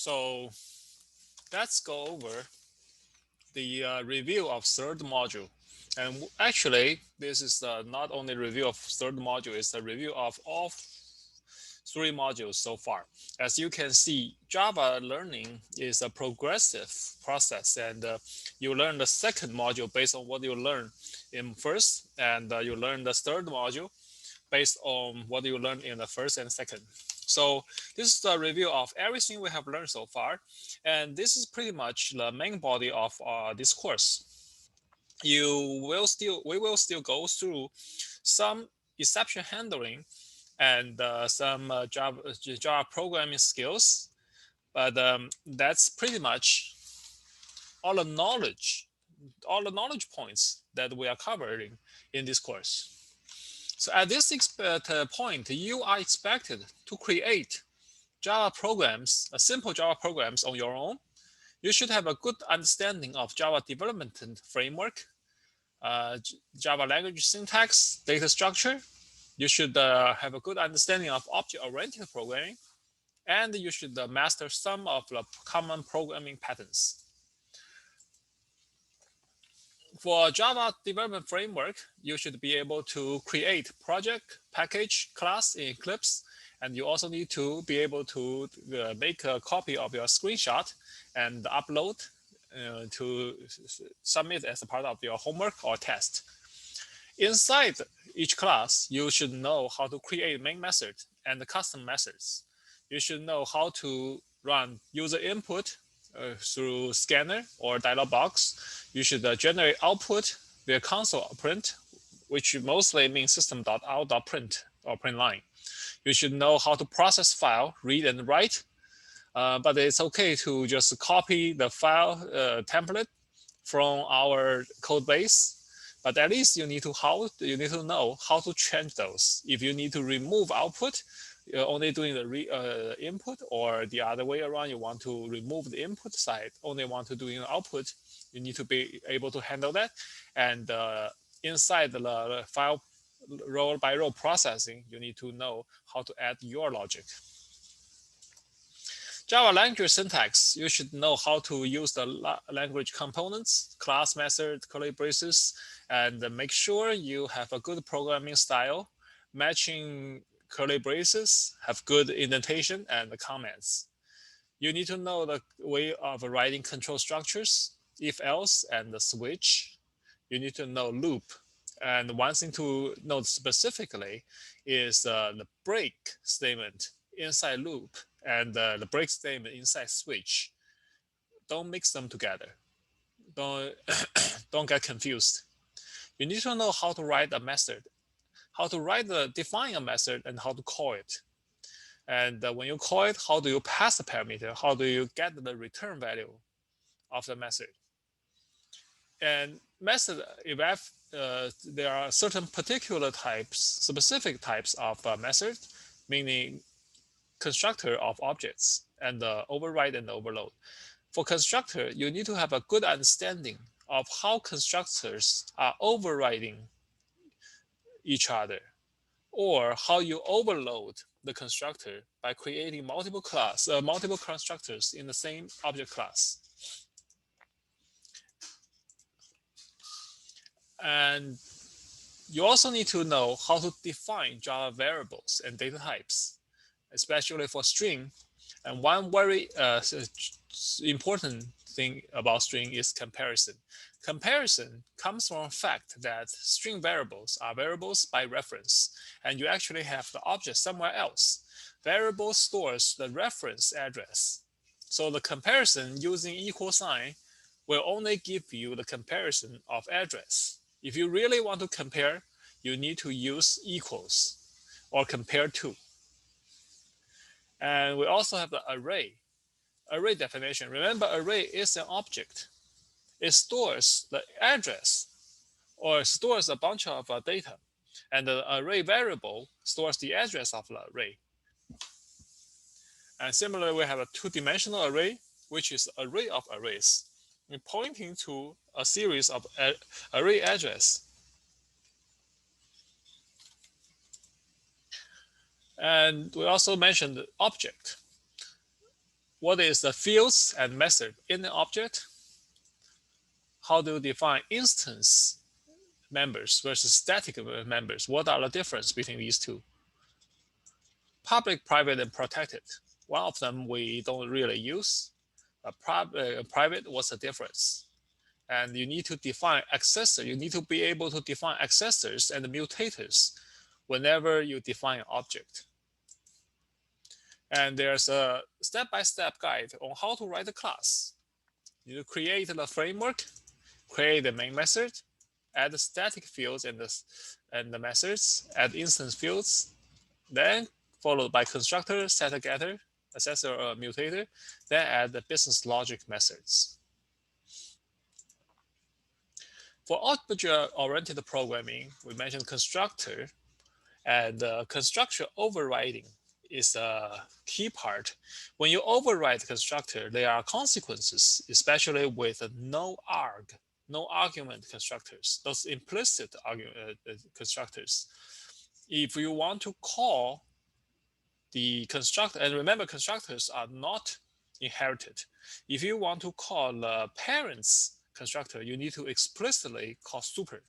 So let's go over the review of third module. And actually, this is not only review of third module, it's a review of all three modules so far. As you can see, Java learning is a progressive process, and you learn the second module based on what you learn in first, and you learn the third module based on what you learned in the first and second. So this is a review of everything we have learned so far. And this is pretty much the main body of this course. We will still go through some exception handling and some Java programming skills. But that's pretty much all the knowledge, all the knowledge points that we are covering in this course. So at this point, you are expected to create Java programs, simple Java programs on your own. You should have a good understanding of Java development framework, Java language syntax, data structure. You should have a good understanding of object-oriented programming, and you should master some of the common programming patterns. For Java development framework, you should be able to create project, package, class in Eclipse, and you also need to be able to make a copy of your screenshot and upload to submit as a part of your homework or test. Inside each class, you should know how to create main method and custom methods. You should know how to run user input through scanner or dialog box. You should generate output via console print, which mostly means system.out.print or print line. You should know how to process file, read and write, but it's okay to just copy the file template from our code base. But at least you need to know how to change those. If you need to remove output, you're only doing the input, or the other way around, you want to remove the input side, only want to do the output, you need to be able to handle that. And inside the file row by row processing, you need to know how to add your logic. Java language syntax, you should know how to use the language components, class method, curly braces, and make sure you have a good programming style, matching curly braces, have good indentation and comments. You need to know the way of writing control structures, if else, and the switch. You need to know loop. And one thing to note specifically is the break statement inside loop and the break statement inside switch. Don't mix them together. Don't, don't get confused. You need to know how to write a method, how to define a method and how to call it. And when you call it, how do you pass the parameter? How do you get the return value of the method? And method eval, there are certain particular types, specific types of method, meaning constructor of objects and override and overload. For constructor, you need to have a good understanding of how constructors are overriding each other, or how you overload the constructor by creating multiple constructors in the same object class. And you also need to know how to define Java variables and data types, especially for string. And one very important thing about string is comparison. Comparison comes from the fact that string variables are variables by reference, and you actually have the object somewhere else. Variable stores the reference address. So the comparison using equal sign will only give you the comparison of address. If you really want to compare, you need to use equals or compare to. And we also have the array definition. Remember, array is an object. It stores the address or stores a bunch of data. And the array variable stores the address of the array. And similarly, we have a two-dimensional array, which is array of arrays, pointing to a series of array address. And we also mentioned object. what is the fields and method in an object? How do you define instance members versus static members? What are the difference between these two? Public, private, and protected. One of them we don't really use. Private, what's the difference? And you need to define accessor. You need to be able to define accessors and mutators whenever you define an object. And there's a step-by-step guide on how to write a class. You create the framework, create the main method, add the static fields and the methods, add instance fields, then followed by constructor, setter, getter, accessor, or mutator, then add the business logic methods. For object-oriented programming, we mentioned constructor, and constructor overriding is a key part. When you override the constructor, there are consequences, especially with no argument constructors, those implicit constructors. If you want to call the constructor, and remember constructors are not inherited. If you want to call the parents constructor, you need to explicitly call super.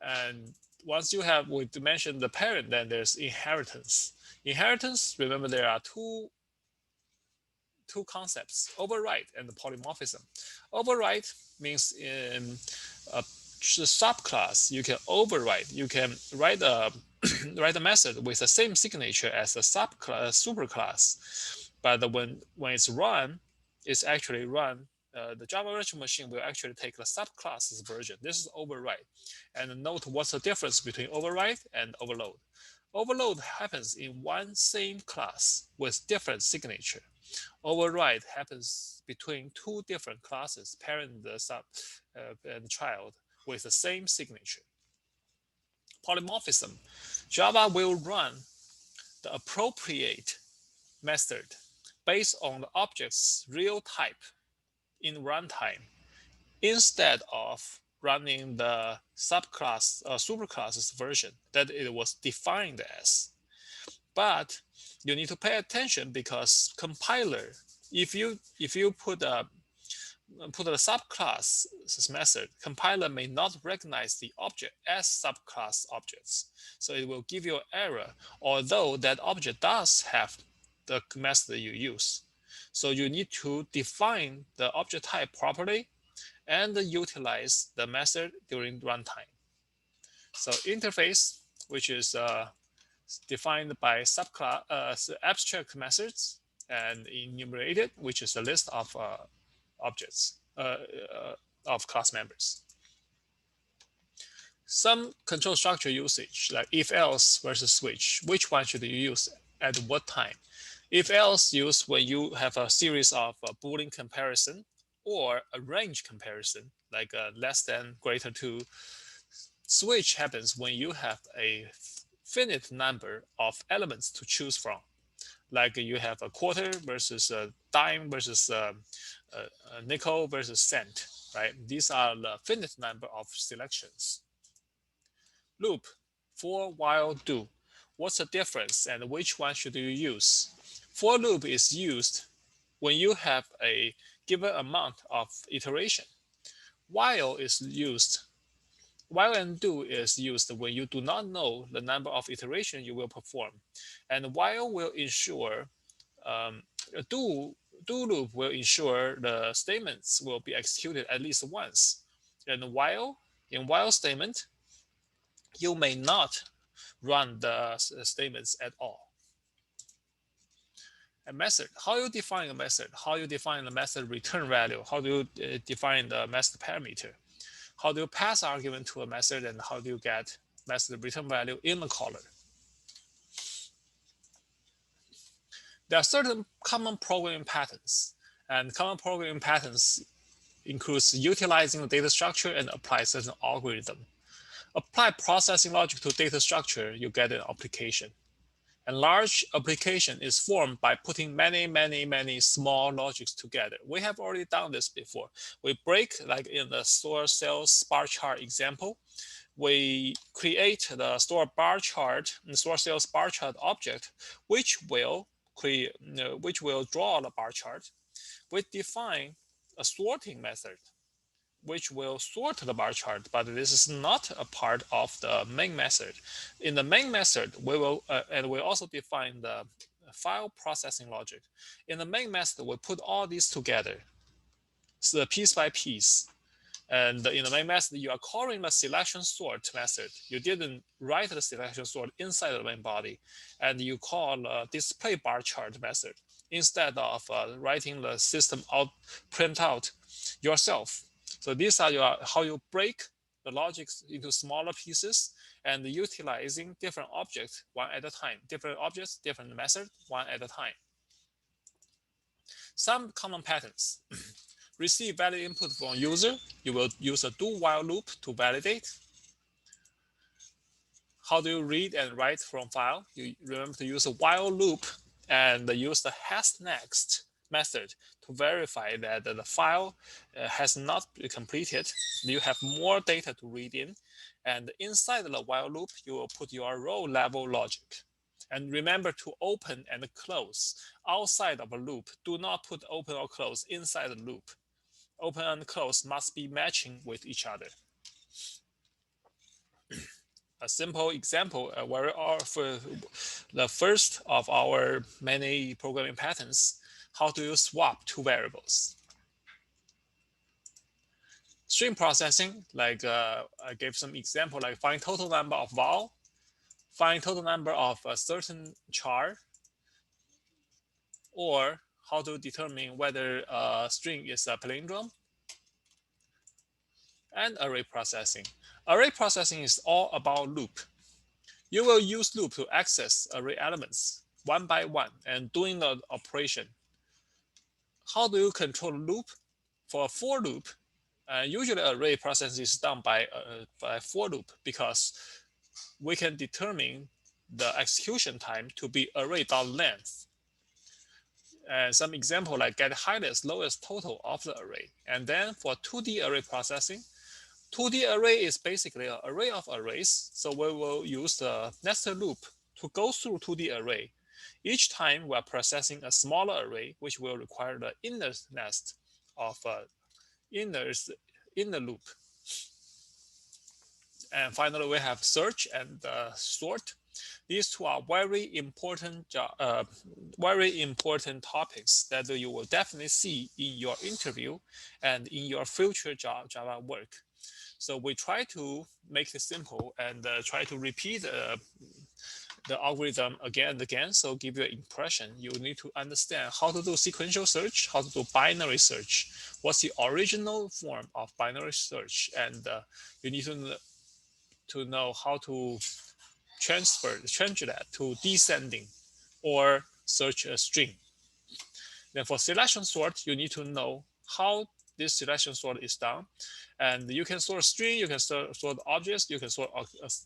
And once you have, we mentioned the parent, then there's inheritance. Inheritance, remember there are two concepts, override and polymorphism. Override means in a subclass, you can override, you can write a write a method with the same signature as the subclass, superclass. But when it's run, it's actually run. The Java virtual machine will actually take the subclass's version. This is override. And note what's the difference between override and overload. Overload happens in one same class with different signature. Override happens between two different classes, parent and child, with the same signature. Polymorphism. Java will run the appropriate method based on the object's real type in runtime instead of running the subclass superclass's version that it was defined as. But you need to pay attention because compiler, if you put a subclass method, compiler may not recognize the object as subclass objects. So it will give you an error, although that object does have the method you use. So you need to define the object type properly and utilize the method during runtime. So interface, which is defined by subclass abstract methods, and enumerated, which is a list of objects of class members. Some control structure usage, like if-else versus switch, which one should you use at what time? If-else use when you have a series of Boolean comparison or a range comparison, like less than, greater to. Switch happens when you have a finite number of elements to choose from. Like you have a quarter versus a dime versus a nickel versus cent, right? These are the finite number of selections. Loop, for, while, do. What's the difference and which one should you use? For loop is used when you have a given amount of iteration. While and do is used when you do not know the number of iterations you will perform. And while will ensure, do loop will ensure the statements will be executed at least once. And in while statement, you may not run the statements at all. A method, how you define a method, how you define the method return value, how do you define the method parameter, how do you pass argument to a method, and how do you get method return value in the caller. There are certain common programming patterns, and common programming patterns includes utilizing the data structure and apply certain algorithm. Apply processing logic to data structure, you get an application. And large application is formed by putting many small logics together. We have already done this before. We break, like in the store sales bar chart example, we create the store bar chart and store sales bar chart object, which will draw the bar chart, we define a sorting method which will sort the bar chart, but this is not a part of the main method. In the main method, we will, and we also define the file processing logic. In the main method, we put all these together, so piece by piece. And in the main method, you are calling the selection sort method. You didn't write the selection sort inside the main body, and you call display bar chart method instead of writing the system out print out yourself. So these are how you break the logics into smaller pieces and utilizing different objects one at a time, different objects, different method one at a time. Some common patterns. Receive valid input from user. You will use a do while loop to validate. How do you read and write from file? You remember to use a while loop and use the has next method to verify that the file has not been completed. You have more data to read in. And inside the while loop, you will put your row level logic. And remember to open and close outside of a loop. Do not put open or close inside the loop. Open and close must be matching with each other. A simple example, for the first of our many programming patterns, how do you swap two variables? String processing, like I gave some example, like find total number of val, find total number of a certain char, or how to determine whether a string is a palindrome, and array processing. Array processing is all about loop. You will use loop to access array elements one by one and doing the operation. How do you control loop? For a for loop, usually array processing is done by for loop because we can determine the execution time to be array.length. And some example like get highest, lowest total of the array. And then for 2D array processing, 2D array is basically an array of arrays. So we will use the nested loop to go through 2D array. Each time we're processing a smaller array, which will require the inner nest of inner loop. And finally, we have search and sort. These two are very important topics that you will definitely see in your interview and in your future Java work. So we try to make it simple and try to repeat the algorithm again and again. So give you an impression. You need to understand how to do sequential search, how to do binary search, what's the original form of binary search, and you need to know how to change that to descending or search a string. Then for selection sort, you need to know how this selection sort is done. And you can sort string, you can sort objects, you can sort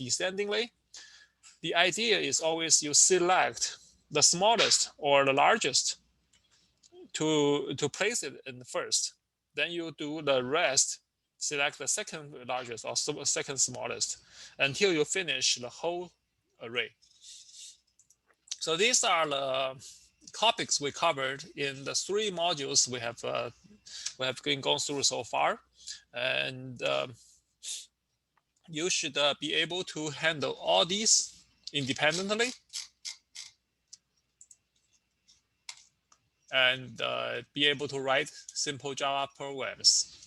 descendingly. The idea is always you select the smallest or the largest to place it in the first. Then you do the rest, select the second largest or second smallest until you finish the whole array. So these are the topics we covered in the 3 modules we have gone through so far, and you should be able to handle all these independently and be able to write simple Java programs.